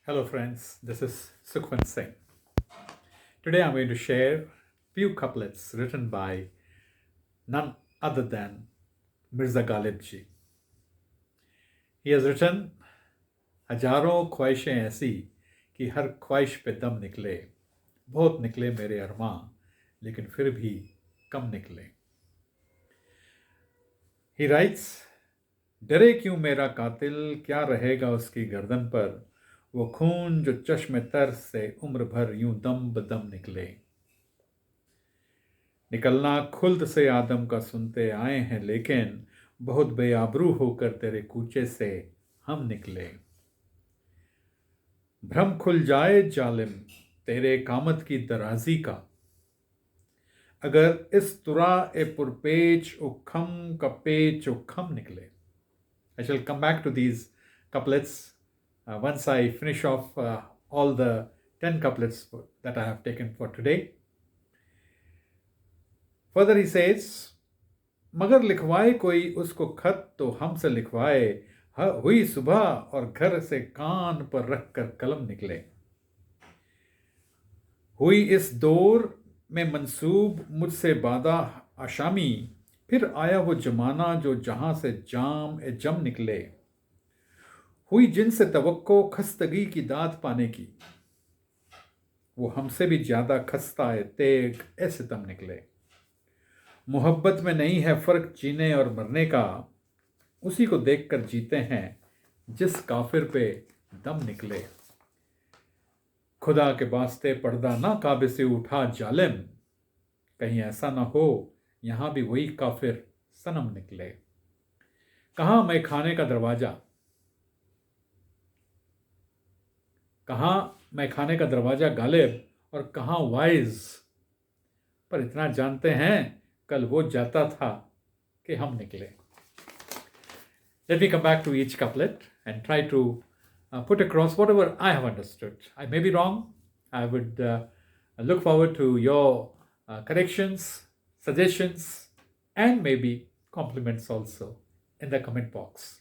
Hello, friends. This is Khwahishen. Today, I'm going to share few couplets written by none other than Mirza Ghalib ji. He has written, हजारों ख्वाहिशें ऐसी कि हर ख्वाहिश पे दम निकले, बहुत निकले मेरे अरमां लेकिन फिर भी कम निकले. He writes, डरे क्यों मेरा कातिल, क्या रहेगा उसकी गर्दन पर, वो खून जो चश्मे तर से उम्र भर यूं दम बदम निकले. निकलना खुल्द से आदम का सुनते आए हैं, लेकिन बहुत बेआबरू होकर तेरे कूचे से हम निकले. भ्रम खुल जाए जालिम तेरे कामत की दराजी का, अगर इस तुरा ए पुरपेच उखम का पेच उखम निकले. I shall come back to these couplets once I finish off all the 10 couplets that I have taken for today. Further he says, मगर लिखवाए कोई उसको खत तो हमसे लिखवाए, हुई सुबह और घर से कान पर रखकर कलम निकले. हुई इस दौर में मंसूब मुझसे बादा आशामी, फिर आया वो जमाना जो जहां से जाम ए जम निकले. हुई जिनसे तवक्को खस्तगी की दाद पाने की, वो हमसे भी ज्यादा खस्ता है तेग ए सितम निकले. मोहब्बत में नहीं है फर्क जीने और मरने का, उसी को देखकर जीते हैं जिस काफिर पे दम निकले. खुदा के वास्ते पर्दा ना काबे से उठा जालिम, कहीं ऐसा ना हो यहां भी वही काफिर सनम निकले. कहां मैं खाने का दरवाजा, कहां मैं खाने का दरवाजा गालिब, और कहां वाइज, पर इतना जानते हैं कल वो जाता था कि हम निकले. Let me come back to each couplet and try to put across whatever I have understood. I may be wrong. I would look forward to your corrections, suggestions, and maybe compliments also in the comment box.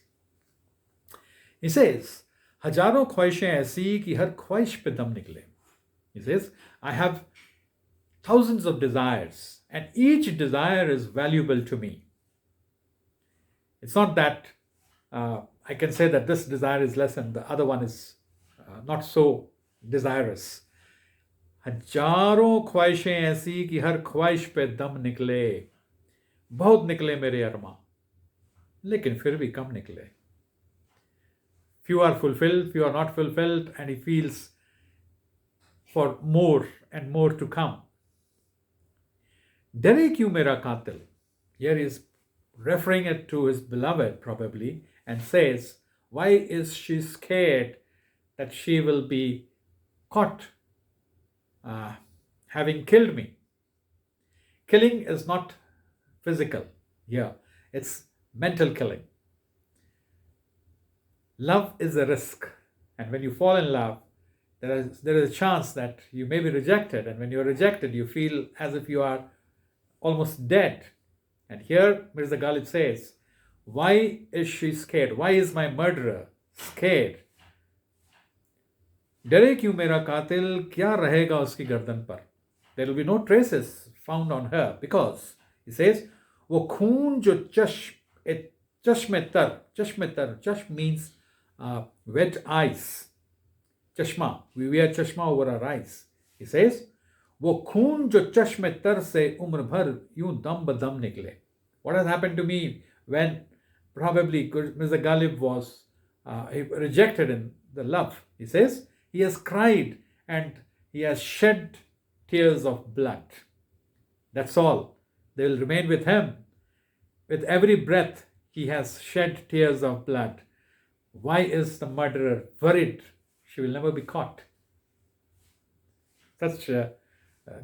He says, हजारों ख्वाहिशें ऐसी कि हर ख्वाहिश पे दम निकले. He says, I have thousands of desires and each desire is valuable to me. It's not that I can say that this desire is less and the other one is not so desirous. हजारों ख्वाहिशें ऐसी कि हर ख्वाहिश पे दम निकले, बहुत निकले मेरे अरमा लेकिन फिर भी कम निकले. Few are fulfilled, few are not fulfilled, and he feels for more and more to come. डरे क्यों मेरा कातिल, here he is referring it to his beloved probably, and says, why is she scared that she will be caught having killed me? Killing is not physical here, it's mental killing. Love is a risk, and when you fall in love, there is a chance that you may be rejected, and when you're rejected, you feel as if you are almost dead. And here Mirza Ghalib says, why is she scared? Why is my murderer scared? डरे क्यों मेरा कातिल, क्या रहेगा उसकी गर्दन पर? There will be no traces found on her, because he says, वो खून जो चश्मे तर, चश्म means wet eyes. Chashma, we wear chashma over our eyes. He says, वो खून जो चश्मे तर से उम्र भर यूं दम बदम निकले. What has happened to me when probably Mirza Ghalib was rejected in the love? He says, he has cried and he has shed tears of blood. That's all. They will remain with him. With every breath, he has shed tears of blood. Why is the murderer worried she will never be caught? Such a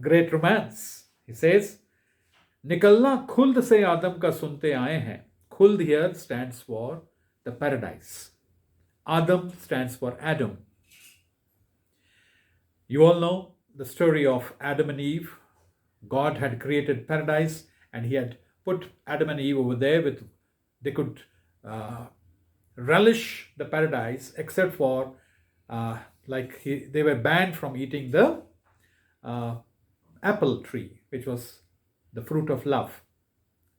great romance. He says, निकलना खुल्द से आदम का सुनते आए हैं. Khuld here stands for the paradise. Adam stands for Adam. You all know the story of Adam and Eve. God had created paradise and he had put Adam and Eve over there they could relish the paradise except for like they were banned from eating the apple tree, which was the fruit of love.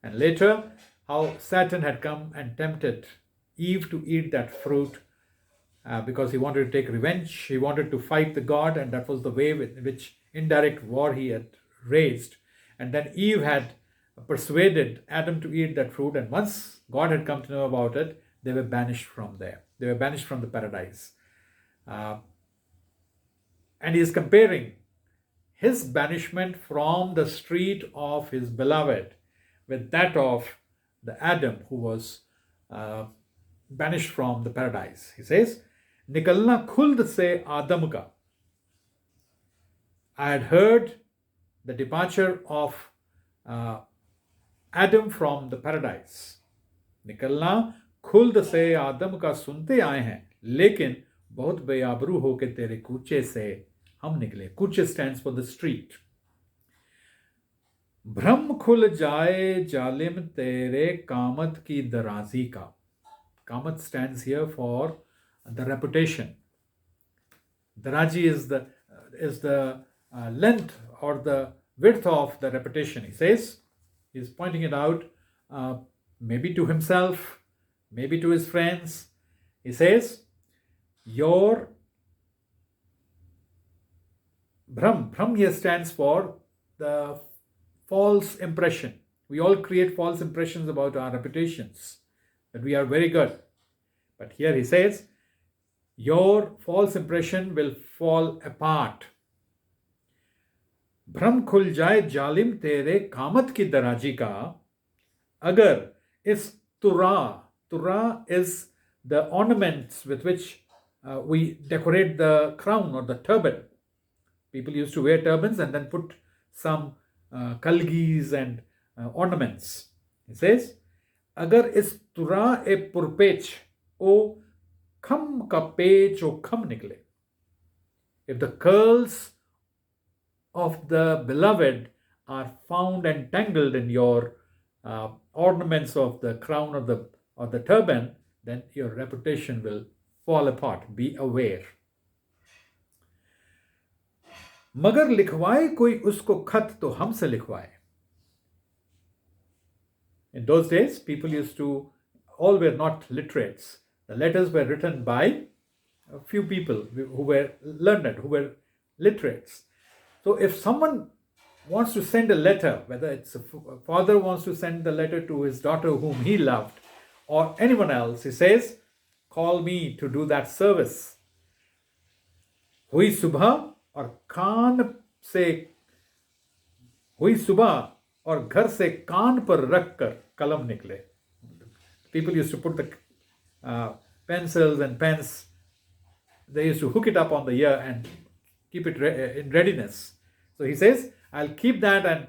And later, how Satan had come and tempted Eve to eat that fruit because he wanted to take revenge. He wanted to fight the God, and that was the way in which indirect war he had raised. And then Eve had persuaded Adam to eat that fruit, and once God had come to know about it, they were banished from there. They were banished from the paradise. And he is comparing his banishment from the street of his beloved with that of the Adam who was banished from the paradise. He says, Nikalna khuld se Adam ka. I had heard the departure of Adam from the paradise. निकलना खुल्द से आदम का सुनते आए हैं, लेकिन बहुत बेआबरू होके तेरे कूचे से हम निकले. कूचे stands for the street. भ्रम खुल जाए जालिम तेरे कामत की दराजी का. Kamat stands here for the reputation. Daraji is the length or the width of the reputation. He says, he's pointing it out, maybe to himself, maybe to his friends. He says, your Bhram here stands for the false impression. We all create false impressions about our reputations, that we are very good. But here he says, your false impression will fall apart. भ्रम खुल जाए जालिम तेरे कामत की दराजी का, अगर इस तुरा is the ornaments with which we decorate the crown or the turban. People used to wear turbans and then put some kalgis and ornaments. He says, अगर इस तुरा ए पुरपेच ओ खम का पेच ओ खम निकले. If the curls of the beloved are found entangled in your ornaments of the crown or the turban, then your reputation will fall apart. Be aware. मगर लिखवाए कोई उसको खत तो हमसे लिखवाए. In those days, people used to, all were not literates. The letters were written by a few people who were learned, who were literates. So if someone wants to send a letter, whether it's a father wants to send the letter to his daughter whom he loved, or anyone else, he says, call me to do that service. हुई सुबह और घर से कान पर रख कर कलम निकले. People used to put the pencils and pens, they used to hook it up on the ear and keep it in readiness. So he says, I'll keep that and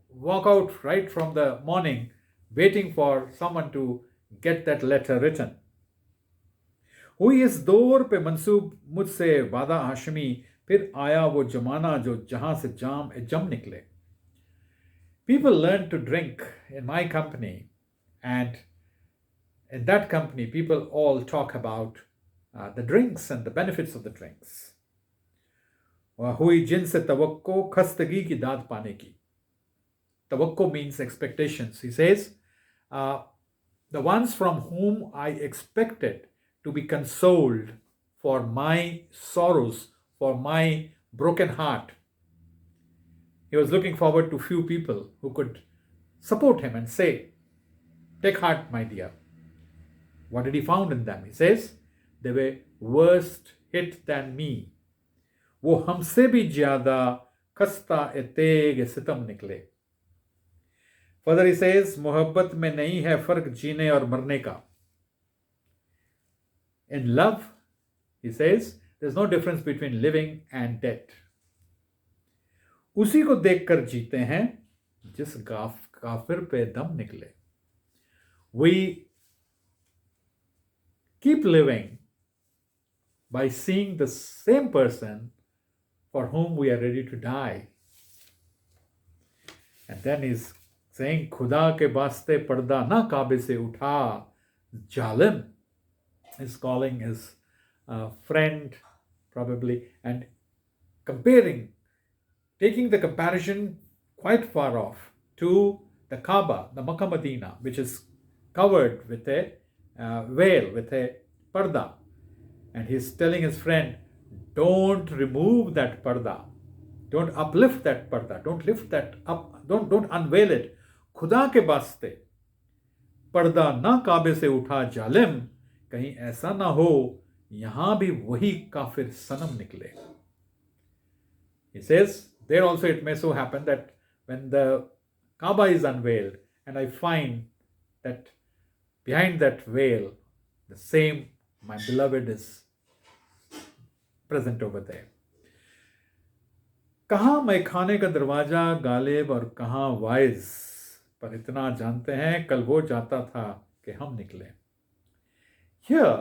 walk out right from the morning waiting for someone to get that letter written. हुई इस दौर पे मंसूब मुझसे वादा हाशमी, फिर आया वो जमाना जो जहां से जाम जम निकले. People learn to drink in my company, and in that company people all talk about the drinks and the benefits of the drinks. हुई जिनसे तवक्को खस्तगी की दाद पाने की. Tawakko means expectations. He says, the ones from whom I expected to be consoled for my sorrows, for my broken heart. He was looking forward to few people who could support him and say, take heart, my dear. What did he find in them? He says, they were worse hit than me. वो हमसे भी ज्यादा खस्ता एतेग सितम निकले. Further he says, मोहब्बत में नहीं है फर्क जीने और मरने का. In love, he says, there's no difference between living and death. उसी को देखकर जीते हैं जिस काफिर पे दम निकले. We keep living by seeing the same person for whom we are ready to die. And then he's saying, खुदा के वास्ते पर्दा ना काबे से उठा. Jalim is calling his friend, probably, and comparing, taking the comparison quite far off to the Kaaba, the Makkah Medina, which is covered with a veil, with a parda. And he's telling his friend, don't remove that parda. Don't uplift that parda. Don't lift that up. Don't unveil it. खुदा के वास्ते पर्दा ना काबे से उठा जालिम, कहीं ऐसा ना हो यहां भी वही काफिर सनम निकले. He says, there also it may so happen that when the Kaaba is unveiled and I find that behind that veil, the same, my beloved is present over there. कहाँ मैं खाने का दरवाजा गालिब और कहाँ वाइज, पर इतना जानते हैं कल वो जाता था कि हम निकले. Here,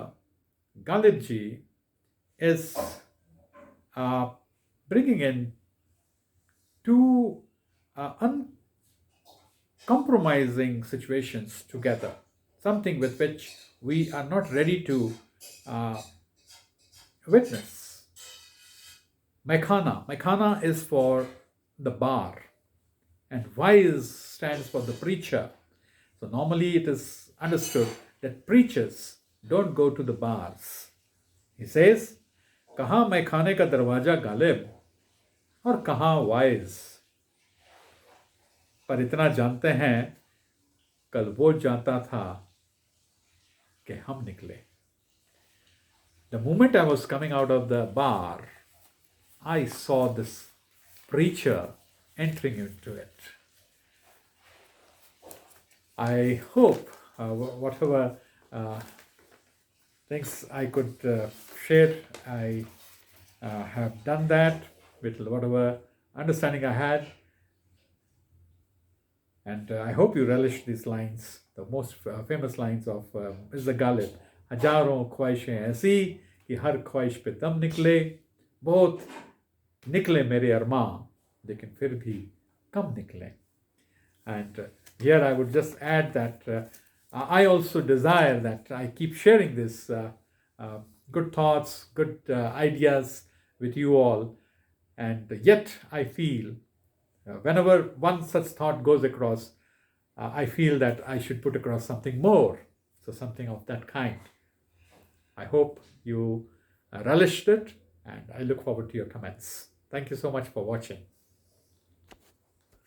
Ghalib ji is bringing in two uncompromising situations together, something with which we are not ready to witness. Maikhana is for the bar, and wise stands for the preacher. So normally it is understood that preachers don't go to the bars. He says, कहाँ मैं खाने का दरवाजा गालिब और कहाँ wise, पर इतना जानते हैं कल वो जाता था कि हम निकले. The moment I was coming out of the bar, I saw this preacher entering into it. I hope whatever things I could share, I have done that with whatever understanding I had. And I hope you relish these lines, the most famous lines of Mirza Ghalib. हजारों ख्वाहिशें ऐसी कि हर ख्वाहिश पे दम निकले, बहुत निकले मेरे अरमां लेकिन फिर भी कम निकले. And here I would just add that I also desire that I keep sharing this good thoughts, good ideas with you all. And yet I feel whenever one such thought goes across, I feel that I should put across something more. So something of that kind. I hope you relished it, and I look forward to your comments. Thank you so much for watching.